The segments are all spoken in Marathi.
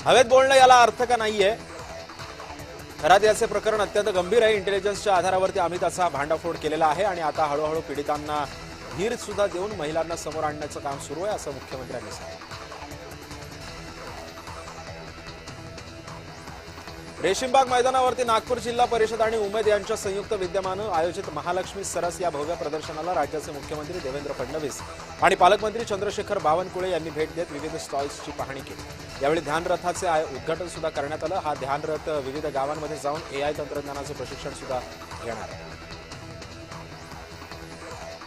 हवेत बोलणं याला अर्थ का नाहीये? खरात याचे प्रकरण अत्यंत गंभीर आहे। इंटेलिजन्सच्या आधारावरती आम्ही त्याचा भांडाफोड केलेला आहे आणि आता हळूहळू पीडितांना धीर सुद्धा देऊन महिलांना समोर आणण्याचं काम सुरू आहे, असं मुख्यमंत्र्यांनी सांगितलं। रेशीमबाग मैदानावरती नागपूर जिल्हा परिषद आणि उमेद यांच्या संयुक्त विद्यमानं आयोजित महालक्ष्मी सरस या भव्य प्रदर्शनाला राज्याचे मुख्यमंत्री देवेंद्र फडणवीस आणि पालकमंत्री चंद्रशेखर बावनकुळे यांनी भेट देत विविध स्टॉल्सची पाहणी केली। यावेळी ध्यानरथाचे उद्घाटन सुद्धा करण्यात आलं। हा ध्यानरथ विविध गावांमध्ये जाऊन AI तंत्रज्ञानाचं प्रशिक्षण सुद्धा घेणार आहे।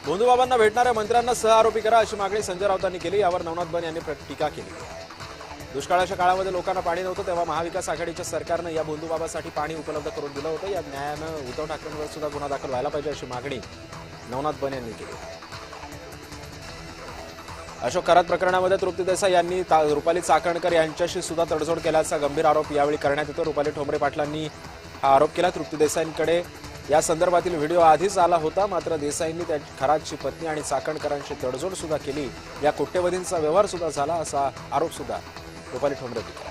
भोंदूबाबांना भेटणाऱ्या मंत्र्यांना सहआरोपी करा अशी मागणी संजय राऊतांनी केली। यावर नवनाथ बन यांनी टीका केली। दुष्काळाच्या काळामध्ये लोकांना पाणी नव्हतं तेव्हा महाविकास आघाडीच्या सरकारनं या भोंदूबाबासाठी पाणी उपलब्ध करून दिलं होतं। या न्यायानं उद्धव ठाकरेंवर सुद्धा गुन्हा दाखल व्हायला पाहिजे अशी मागणी नवनाथ बन यांनी केली। अशोक खरात प्रकरणामध्ये तृप्ती देसाई यांनी रुपाली चाकणकर यांच्याशी सुद्धा तडजोड केल्याचा गंभीर आरोप यावेळी करण्यात येतो। रुपाली ठोंबरे पाटलांनी हा आरोप केला। तृप्ती देसाईंकडे या संदर्भातील व्हिडिओ आधीच आला होता, मात्र देसाईंनी त्या खरातची पत्नी आणि चाकणकरांशी तडजोड सुद्धा केली। या कोट्यवधींचा व्यवहार सुद्धा झाला असा आरोप सुद्धा रुपाली ठोंबरे केला।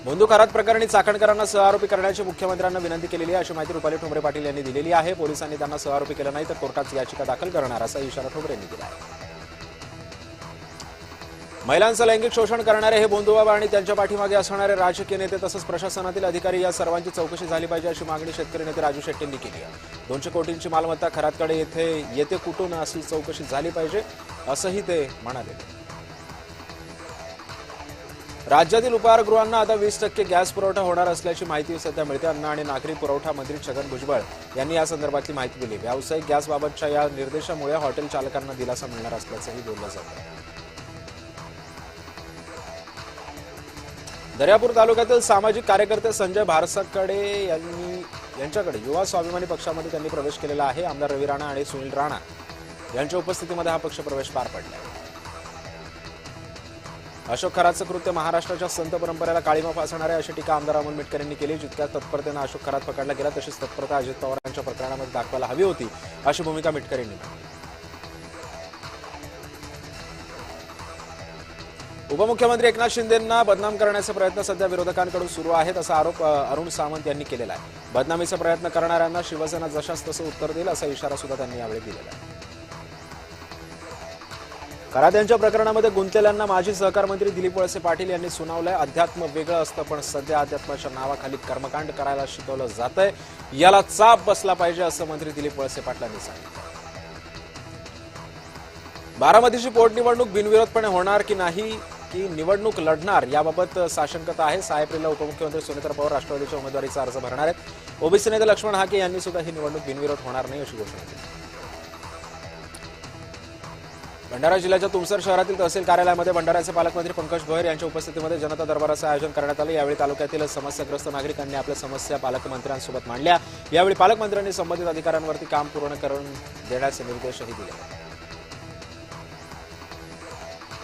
भोंदू खरात प्रकरणी चाकणकरांना सहआरोपी करण्याची मुख्यमंत्र्यांना विनंती केलेली आहे अशी माहिती रुपाली ठोंबरे पाटील यांनी दिलेली आहे। पोलिसांनी त्यांना सहआरोपी केलं नाही तर कोर्टात याचिका दाखल करणार असा इशारा ठोंबरे यांनी दिला आहे। महिलांचं लैंगिक शोषण करणारे हे भोंदूबाबा आणि त्यांच्या पाठीमागे असणारे राजकीय नेते तसंच प्रशासनातील अधिकारी या सर्वांची चौकशी झाली पाहिजे अशी मागणी शेतकरी नेते राजू शेट्टींनी केली आहे। 200 कोटींची मालमत्ता खरातकडे येते कुठून अशी चौकशी झाली पाहिजे असंही ते म्हणाले। राज्यातील उपाहारगृहांना आता 20% गॅस पुरवठा होणार असल्याची माहिती सध्या मिळते। अन्न आणि नागरी पुरवठा मंत्री छगन भुजबळ यांनी या संदर्भातली माहिती दिली। व्यावसायिक गॅसबाबतच्या या निर्देशामुळे हॉटेल चालकांना दिलासा मिळणार असल्याचंही बोललं जातं। दर्यापूर तालुक्यातील सामाजिक कार्यकर्ते संजय भारसाकडे यांच्याकडे युवा स्वाभिमानी पक्षामध्ये त्यांनी प्रवेश केलेला आहे। आमदार रवी राणा आणि सुनील राणा यांच्या उपस्थितीमध्ये हा पक्ष प्रवेश पार पडला आहे। अशोक खरातचं कृत्य महाराष्ट्राच्या संत परंपरेला काळीमा फासणारे अशी टीका आमदार अमोल मिटकर यांनी केली। जितक्या तत्परतेनं अशोक खरात पकडला गेला तशीच तत्परता अजित पवार यांच्या प्रकरणामध्ये दाखवायला हवी होती अशी भूमिका मिटकर यांनी मांडली। उपमुख्यमंत्री एकनाथ शिंदेंना बदनाम करण्याचे प्रयत्न सध्या विरोधकांकडून सुरू आहेत असा आरोप अरुण सावंत यांनी केलेला आहे। बदनामीचा प्रयत्न करणाऱ्यांना शिवसेना जशास तसं उत्तर देईल असा इशारा सुद्धा त्यांनी यावेळी दिलेला आहे। खरात यांच्या प्रकरणामध्ये गुंतलेल्यांना माजी सहकार मंत्री दिलीप वळसे पाटील यांनी सुनावलंय। अध्यात्म वेगळं असतं पण सध्या अध्यात्माच्या नावाखाली कर्मकांड करायला शिकवलं जातंय, याला चाप बसला पाहिजे असं मंत्री दिलीप वळसे पाटलांनी सांगितलं। बारामतीची पोटनिवडणूक बिनविरोधपणे होणार की नाही की निवडणूक लढणार याबाबत साशंकता आहे। 6 एप्रिलला उपमुख्यमंत्री सुनेत्रा पवार राष्ट्रवादीच्या उमेदवारीचा अर्ज भरणार आहेत। ओबीसी नेते लक्ष्मण हाके यांनी सुद्धा ही निवडणूक बिनविरोध होणार नाही अशी घोषणा केली। भंडारा जिल्ह्याच्या तुमसर शहरातील तहसील कार्यालयामध्ये भंडाऱ्याचे पालकमंत्री पंकज भोयर यांच्या उपस्थितीमध्ये जनता दरबाराचं आयोजन करण्यात आलं। यावेळी तालुक्यातील समस्याग्रस्त नागरिकांनी आपल्या समस्या पालकमंत्र्यांसोबत मांडल्या। यावेळी पालकमंत्र्यांनी संबंधित अधिकाऱ्यांवरती काम पूर्ण करून देण्याचे निर्देशही दिले।